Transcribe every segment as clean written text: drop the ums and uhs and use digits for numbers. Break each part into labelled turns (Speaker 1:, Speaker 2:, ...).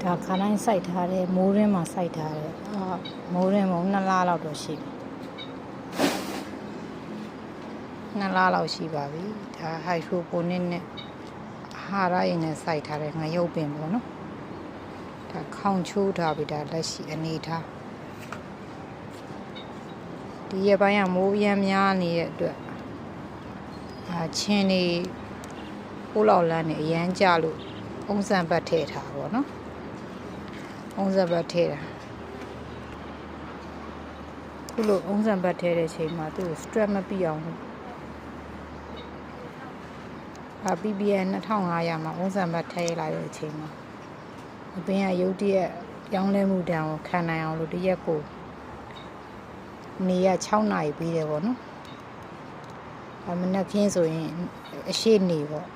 Speaker 1: ဒါခါတိုင်းစိုက်ထားတဲ့မိုးရင်းမှာစိုက်ထားတဲ့မိုးရင်းမုံ2 လလောက်တော့ရှိပြီ2 လလောက်ရှိပါပြီဒါဟိုက်ဒရိုပိုနစ်နဲ့ဟာရရင်နဲ့စိုက်ထားတဲ့ငရုတ်ပင်ပေါ့နော်ဒါခေါင်ချိုးထားပြီဒါလက်ရှိအနေထားဒီရပိုင်းကမိုးရမ်းများနေတဲ့အတွက်ချင်းနေပိုးလောက်လန်းနေအရန်ကြလို့ပုံစံပတ်ထည့်ထားပါတော့ပုံစံပတ်ထည့်တာခုလိုပုံစံပတ်ထည့်တဲ့ချိန်မှာသူ့ကို strap မပြအောင်လို့PPN 2500မှာပုံစံပတ်ထည့်လိုက်တဲ့အချိန်မှာအပင်ကရုတ်တရက်ပြောင်းလဲမှုတန်းကိုခံနိုင်အောင်လို့တရက်ကိုနေရ6 နာရီပြီးတယ်ပေါ့နော်မနက်ခင်းဆိုရင်အရှိနေပေါ့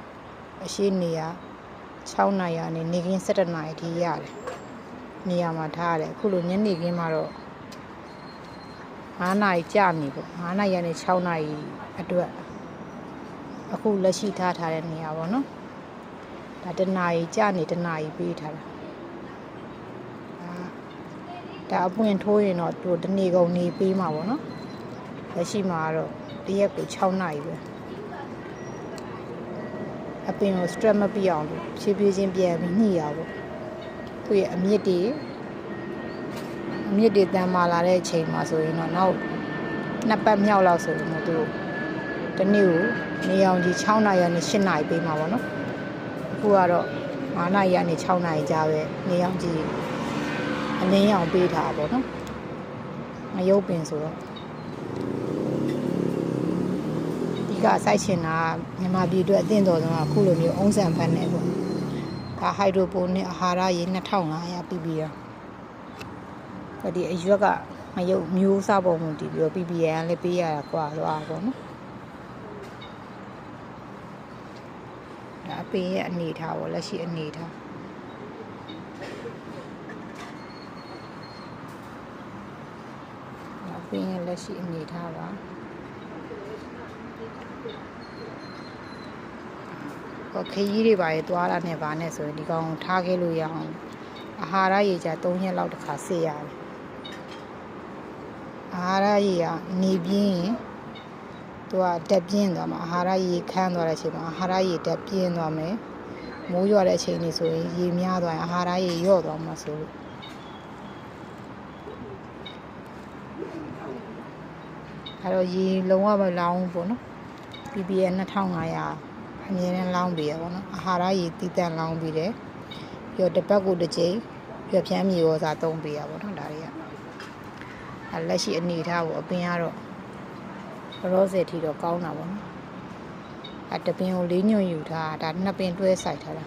Speaker 1: အရှိနေရ6 နာရီကနေနေခင်း17 နာရီထိရတယ်နေရာမှာထားရတယ်အခုလိုညနေခင်းမှာတော့9 နာရီကြာနေပေါ့9 နာရီကနေ6 နာရီအတွက်အခုလက်ရှိထားတဲ့နေရာပေါ့နော်ဒါ1 နာရီကြာနေ1 နာရီပေးထားတာဒါအပွင့်ထိုးရင်တော့သူတနေ့ကုန်နေပေးမှာပေါ့နော်လက်ရှိမှာတော့တရက်ကို6 နာရီပဲအပင်ကို strap မပြအောင်လို့ဖြည်းဖြည်းချင်းပြန်ပြီးညှိရပေါ့သူရဲ့အမြင့်တွေတန်မာလာတဲ့အချိန်မှာဆိုရင်တော့နောက်2 ပတ်မြောက်လောက်ဆိုရင်တော့သူတနေ့ကိုနေအောင်ကြီး6 နာရီကနေ8 နာရီပေးမှာပေါ့နော်အခုကတော့9 နာရီကနေ6 နာရီကြာပဲနေအောင်ကြီးအလင်းရောင်ပေးထားပါပေါ့နော်ငရုတ်ပင်ဆိုတော့ဒီကစိုက်ချင်တာမြန်မာပြည်အတွက်အသင့်တော်ဆုံးကအခုလိုမျိုးအုံးဆန်ဖတ်နေပေါ့ဒါဟိုက်ဒရိုပိုနစ်အာဟာရရေ2500ပြီးပြီးတော့ဒီအရွက်ကငရုတ်မျိုးစားပုံမှုတည်ပြီးတော့ PPN လည်းပေးရတာကွာသွားပါပေါ့နော်ဒါအပင်ရဲ့အနေထားပေါ့လက်ရှိအနေထားအပင်ရဲ့လက်ရှိအနေထားပါခရီးတွေပါရသွားတာနဲ့ဗာနဲ့ဆိုရင်ဒီကောင်ထားခဲ့လို့ရအောင်အာဟာရရေကြ3 ရက်လောက်တစ်ခါဆေးရတယ်အာဟာရရေကနေပြင်းရင်သူကတက်ပြင်းသွားမှာအာဟာရရေခန်းသွားတဲ့အချိန်မှာအာဟာရရေတက်ပြင်းသွားမယ်မိုးရွာတဲ့အချိန်တွေဆိုရင်ရေများသွားရင်အာဟာရရေလျော့သွားမှာဆိုလို့အဲ့တော့ရေလုံးဝမလောင်းဘူးပေါ့နော် PPN 2500အမြဲတမ်းလောင်းပေးရပါတော့အာဟာရရေတည်တံ့လောင်းပေးတယ်ပြီးတော့တစ်ပတ်ကိုတစ်ကြိမ်ပြဖြန်းမြေရောစာသုံးပေးရပါတော့ဒါတွေကလက်ရှိအနေထားကိုအပင်ကတော့ရောစယ်ထီတော့ကောင်းတာပေါ့နော်တပင်ကို4 ညွန့်ယူထားဒါ2 ပင်တွဲစိုက်ထားတာ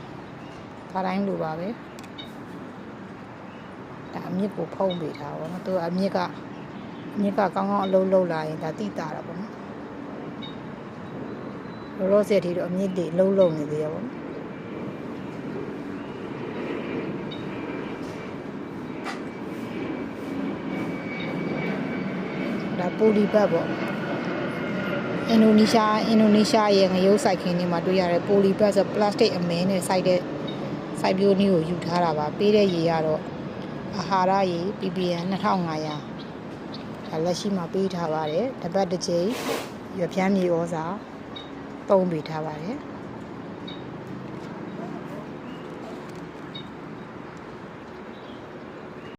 Speaker 1: ဒါတိုင်းလိုပါပဲဒါအမြစ်ကိုဖုံးပေးထားပါတော့သူအမြစ်ကကောင်းကောင်းအလုံးလုံးလာရင်ဒါတိတာတာပေါ့နော်ရောစက်တီတော့အမြင့်တွေလုံးနေသေးရပါဘူးဒါပိုလီဘတ်ပေါ့အင်ဒိုနီးရှားရဲ့ငရုတ်စိုက်ခင်းတွေမှာတွေ့ရတဲ့ပိုလီဘတ်ဆိုပလတ်စတစ်အမဲနဲ့စိုက်တဲ့စိုက်ပျိုးနည်းကိုယူထားတာပါပေးတဲ့ရေကတော့အာဟာရရေ PPN 2500ဒါလက်ရှိမှာပေးထားပါတယ်တစ်ပတ်တစ်ကြိမ်ရွက်ဖြန်းမြေဩဇာသုံးပေးထားပါတယ်